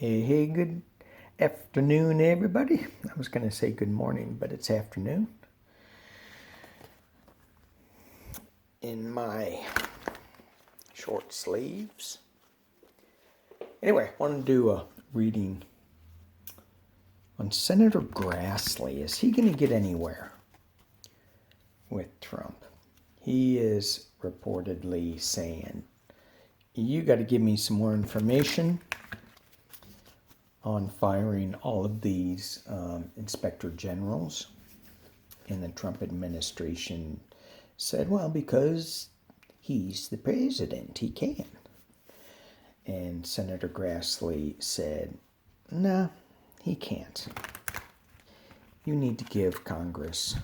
Hey, good afternoon, everybody. I was going to say good morning, but it's afternoon. In my short sleeves. Anyway, I want to do a reading on Senator Grassley. Is he going to get anywhere with Trump? He is reportedly saying, you got to give me some more information on firing all of these inspector generals. And the Trump administration said, well, because he's the president, he can. And Senator Grassley said, no, he can't. You need to give Congress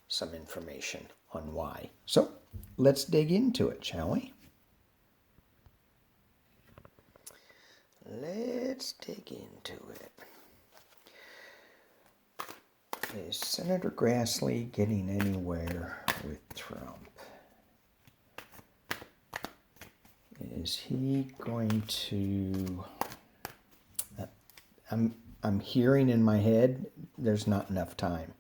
some information on why. So let's dig into it, shall we? Let's dig into it. Is Senator Grassley getting anywhere with Trump? Is he going to... I'm hearing in my head, there's not enough time.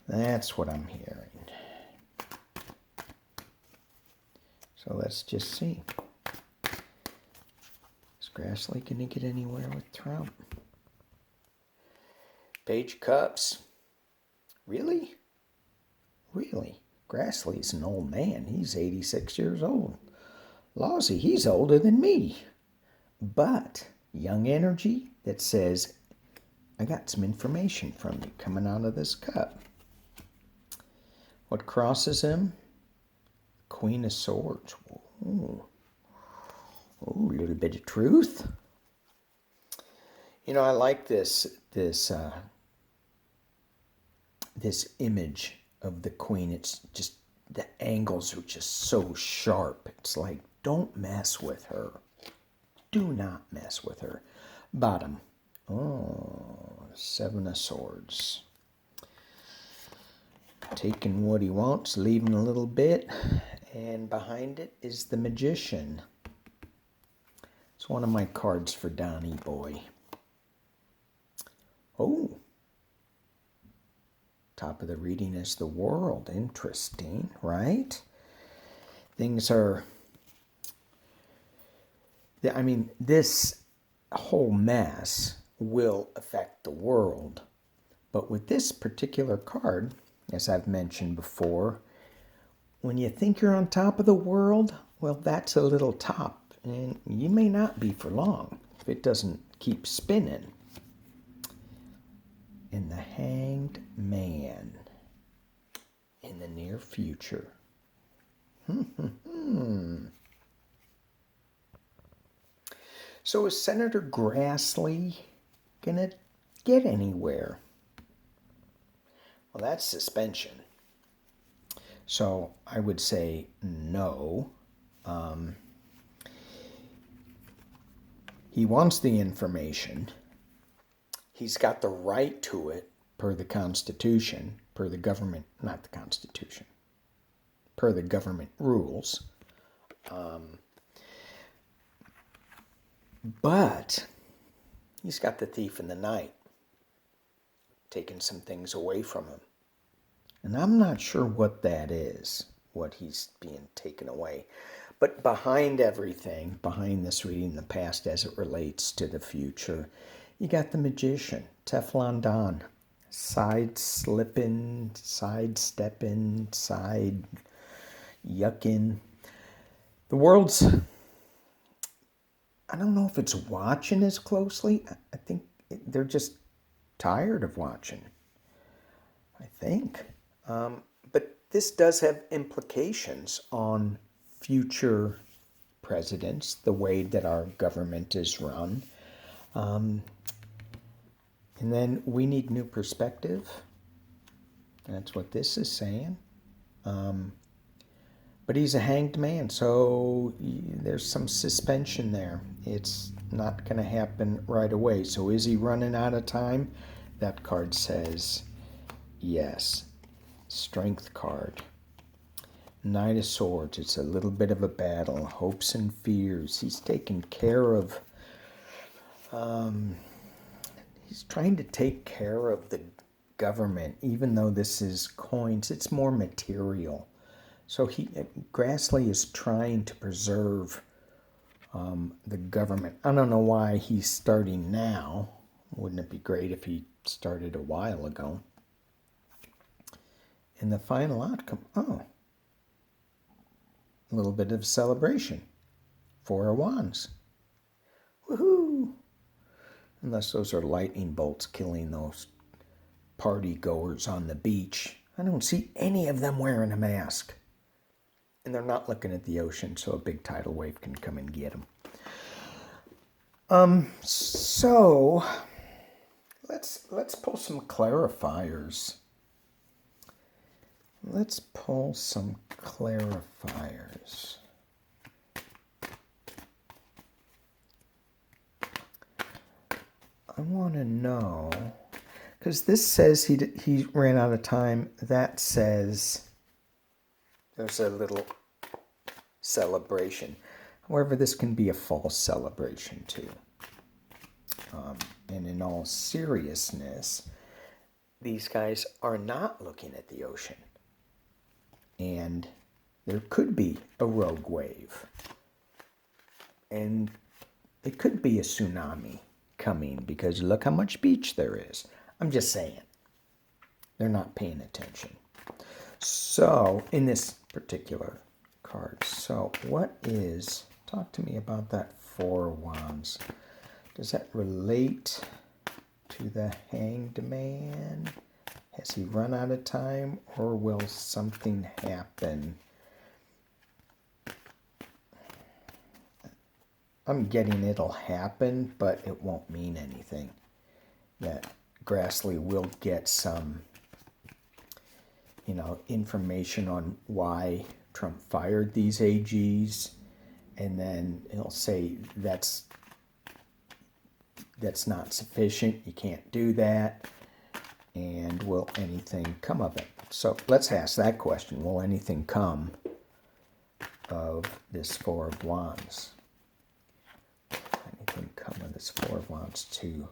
That's what I'm hearing. So let's just see. Is Grassley going to get anywhere with Trump? Page Cups. Really? Really? Grassley's an old man. He's 86 years old. Lawsy, he's older than me. But young energy that says, I got some information from you coming out of this cup. What crosses him? Queen of Swords. Oh, a little bit of truth. You know, I like this image of the queen. It's just, the angles are just so sharp. It's like, don't mess with her. Do not mess with her. Bottom. Oh, Seven of Swords. Taking what he wants, leaving a little bit. And behind it is the Magician. It's one of my cards for Donnie Boy. Oh. Top of the reading is the World. Interesting, right? Things are... I mean, this whole mess will affect the world. But with this particular card, as I've mentioned before, when you think you're on top of the world, well, that's a little top. And you may not be for long if it doesn't keep spinning. And the Hanged Man in the near future. So is Senator Grassley going to get anywhere? Well, that's suspension. So I would say no. He wants the information. He's got the right to it per the Constitution, per the government, not the Constitution, per the government rules. But he's got the thief in the night, taking some things away from him. And I'm not sure what that is, what he's being taken away. But behind everything, behind this reading, the past as it relates to the future, you got the Magician, Teflon Don, side-slipping, side-stepping, side-yucking. The world's, I don't know if it's watching as closely. I think they're just tired of watching, I think. But this does have implications on future presidents, the way that our government is run. And then we need new perspective. That's what this is saying. But he's a hanged man, so there's some suspension there. It's not going to happen right away. So is he running out of time? That card says yes. Strength card. Knight of Swords. It's a little bit of a battle. Hopes and fears. He's taking care of He's trying to take care of the government, even though this is coins. It's more material. So Grassley is trying to preserve the government. I don't know why he's starting now. Wouldn't it be great if he started a while ago? And the final outcome, a little bit of celebration. 4 of Wands. Woohoo! Unless those are lightning bolts killing those party goers on the beach. I don't see any of them wearing a mask. And they're not looking at the ocean, so a big tidal wave can come and get them. So let's pull some clarifiers. Let's pull some clarifiers. I want to know, because this says he ran out of time. That says there's a little celebration. However, this can be a false celebration too. And in all seriousness, these guys are not looking at the ocean. And there could be a rogue wave. And it could be a tsunami coming because look how much beach there is. I'm just saying. They're not paying attention. So, in this particular card, so talk to me about that 4 of Wands. Does that relate to the Hanged Man? Has he run out of time, or will something happen? I'm getting it'll happen, but it won't mean anything. That Grassley will get some, information on why Trump fired these AGs, and then he'll say that's not sufficient. You can't do that. And will anything come of it? So let's ask that question. Will anything come of this 4 of Wands? Anything come of this 4 of Wands to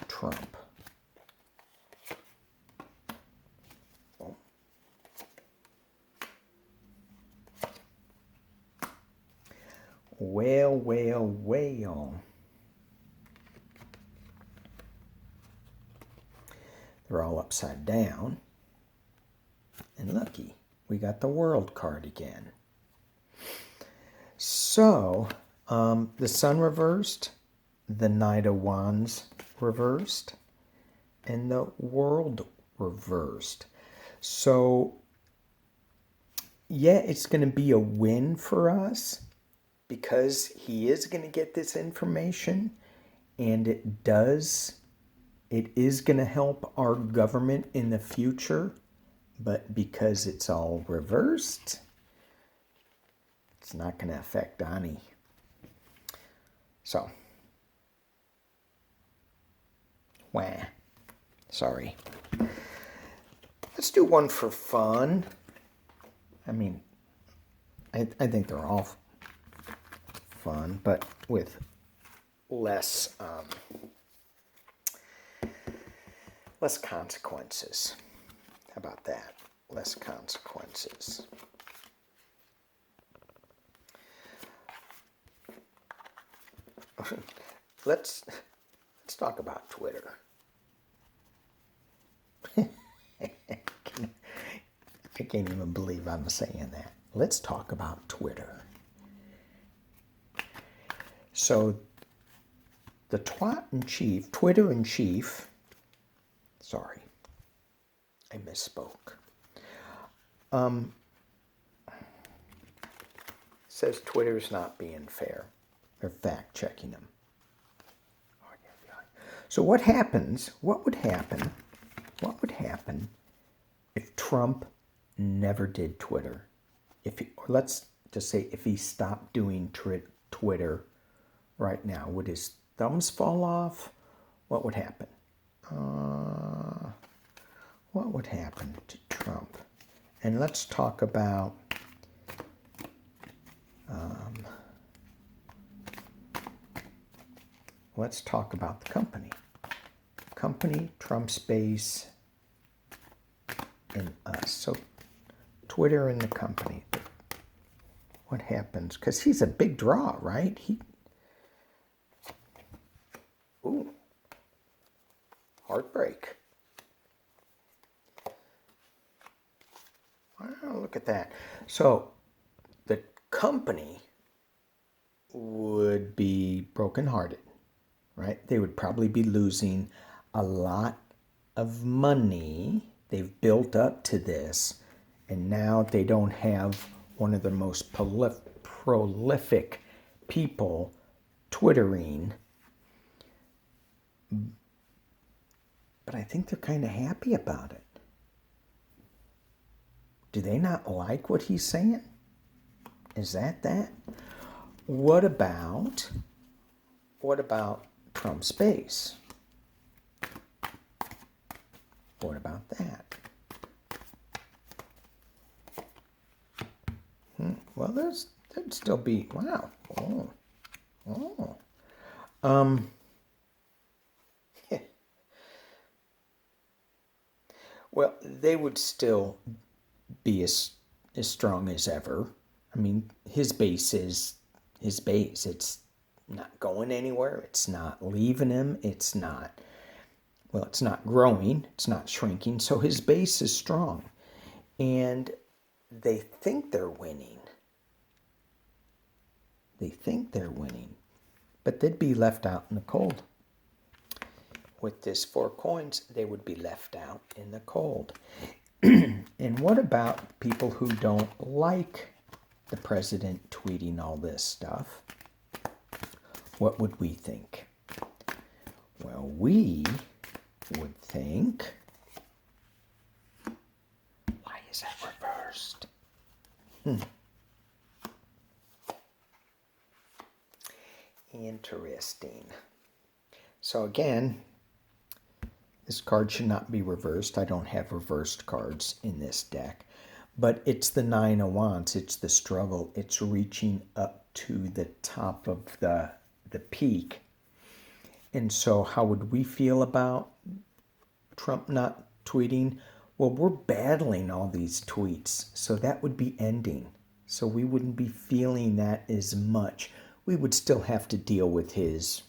Trump? Oh. Well. They're all upside down. And looky, we got the World card again. So, the Sun reversed, the Knight of Wands reversed, and the World reversed. So, yeah, it's going to be a win for us because he is going to get this information, and it is going to help our government in the future, but because it's all reversed, it's not going to affect Donnie. So, sorry. Let's do one for fun. I mean, I think they're all fun, but with less consequences. How about that? Less consequences. Let's talk about Twitter. I can't even believe I'm saying that. Let's talk about Twitter. So the Twitter in chief, sorry, I misspoke. Says Twitter's not being fair. They're fact checking them. So what would happen if Trump never did Twitter? Let's just say if he stopped doing Twitter right now, would his thumbs fall off? What would happen? What would happen to Trump? And let's talk about let's talk about the company. Company, Trump's base, and us. So Twitter and the company. What happens? Because he's a big draw, right? Ooh. Heartbreak. Wow, look at that. So the company would be brokenhearted, right? They would probably be losing a lot of money. They've built up to this, and now they don't have one of the most prolific people twittering. But I think they're kind of happy about it. Do they not like what he's saying? Is that? What about Trump's base? What about that? Well, that'd still be, wow. Well, they would still be as strong as ever. I mean, his base is his base. It's not going anywhere. It's not leaving him. It's not growing. It's not shrinking. So his base is strong. And they think they're winning. But they'd be left out in the cold. With this 4 coins, they would be left out in the cold. And what about people who don't like the president tweeting all this stuff? What would we think? Well, we would think, why is that reversed? Interesting. So again, this card should not be reversed. I don't have reversed cards in this deck. But it's the 9 of Wands. It's the struggle. It's reaching up to the top of the peak. And so how would we feel about Trump not tweeting? Well, we're battling all these tweets. So that would be ending. So we wouldn't be feeling that as much. We would still have to deal with his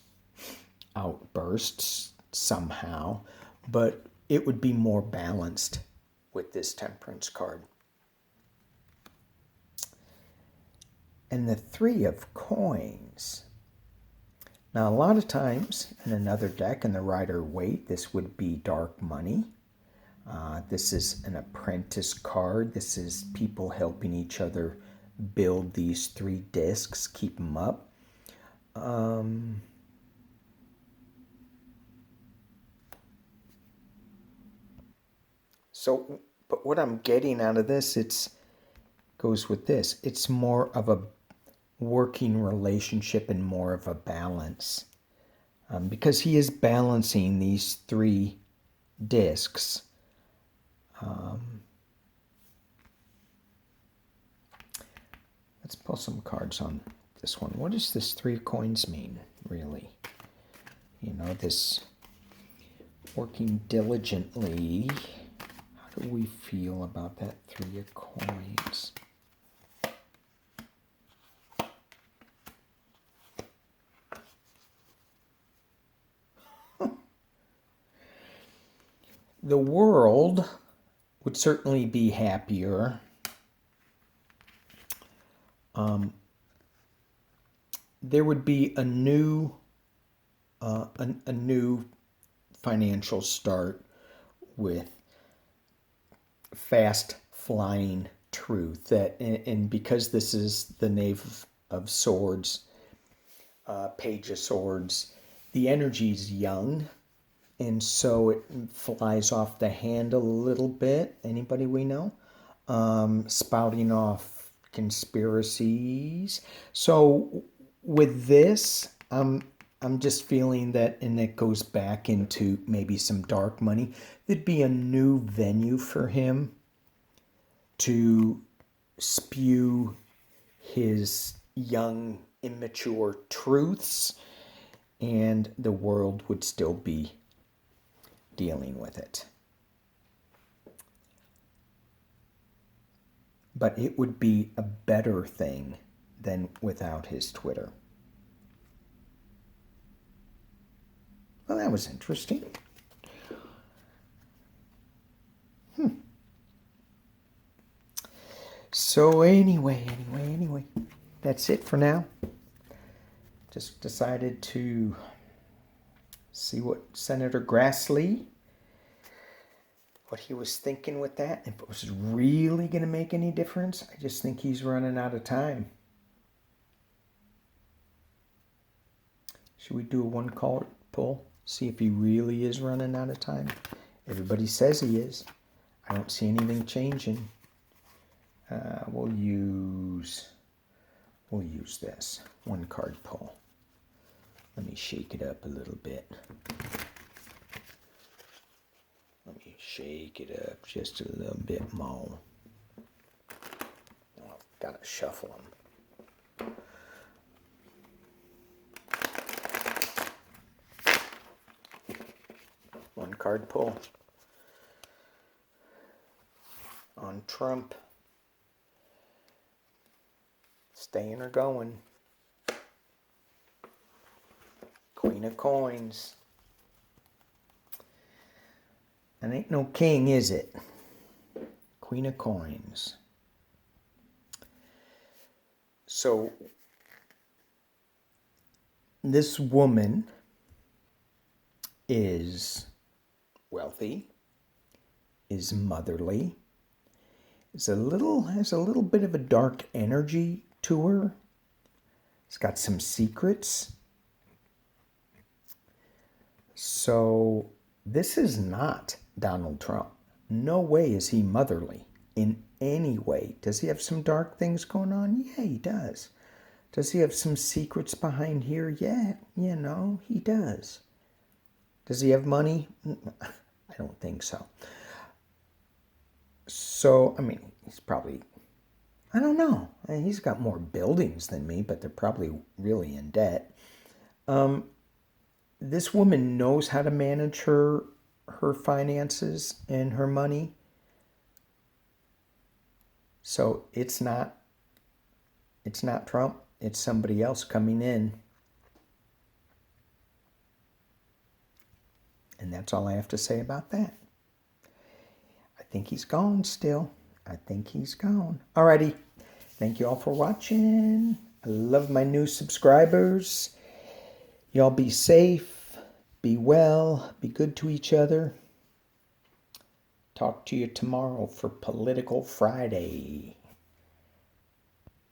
outbursts somehow, but it would be more balanced with this Temperance card. And the 3 of Coins. Now, a lot of times in another deck, in the Rider-Waite, this would be dark money. This is an apprentice card. This is people helping each other build these 3 discs, keep them up. So, but what I'm getting out of this, goes with this. It's more of a working relationship and more of a balance. Because he is balancing these 3 discs. Let's pull some cards on this one. What does this 3 coins mean, really? You know, this working diligently. How do we feel about that 3 of coins? The world would certainly be happier. There would be a new financial start with fast flying truth. That and because this is the Knave of Swords, Page of Swords, the energy is young, and so it flies off the handle a little bit. Anybody we know? Spouting off conspiracies. So with this, I'm just feeling that, and it goes back into maybe some dark money. There'd be a new venue for him to spew his young, immature truths. and the world would still be dealing with it. But it would be a better thing than without his Twitter. Well, that was interesting. So anyway, that's it for now. Just decided to see what Senator Grassley, what he was thinking with that, if it was really going to make any difference. I just think he's running out of time. Should we do a one-call poll? See if he really is running out of time. Everybody says he is. I don't see anything changing. We'll use this one-card poll. Let me shake it up a little bit. Let me shake it up just a little bit more. Oh, gotta shuffle them. One card pull on Trump. Staying or going? Queen of coins. That ain't no king, is it? Queen of coins. So, this woman is wealthy, is motherly, has a little bit of a dark energy to her. It's got some secrets. So this is not Donald Trump. No way is he motherly in any way. Does he have some dark things going on? Yeah, he does. Does he have some secrets behind here? Yeah, he does. Does he have money? I don't think so. So, I mean, he's probably, I don't know. He's got more buildings than me, but they're probably really in debt. This woman knows how to manage her finances and her money. So it's not Trump. It's somebody else coming in. And that's all I have to say about that. I think he's gone still. I think he's gone. Alrighty. Thank you all for watching. I love my new subscribers. Y'all be safe. Be well. Be good to each other. Talk to you tomorrow for Political Friday.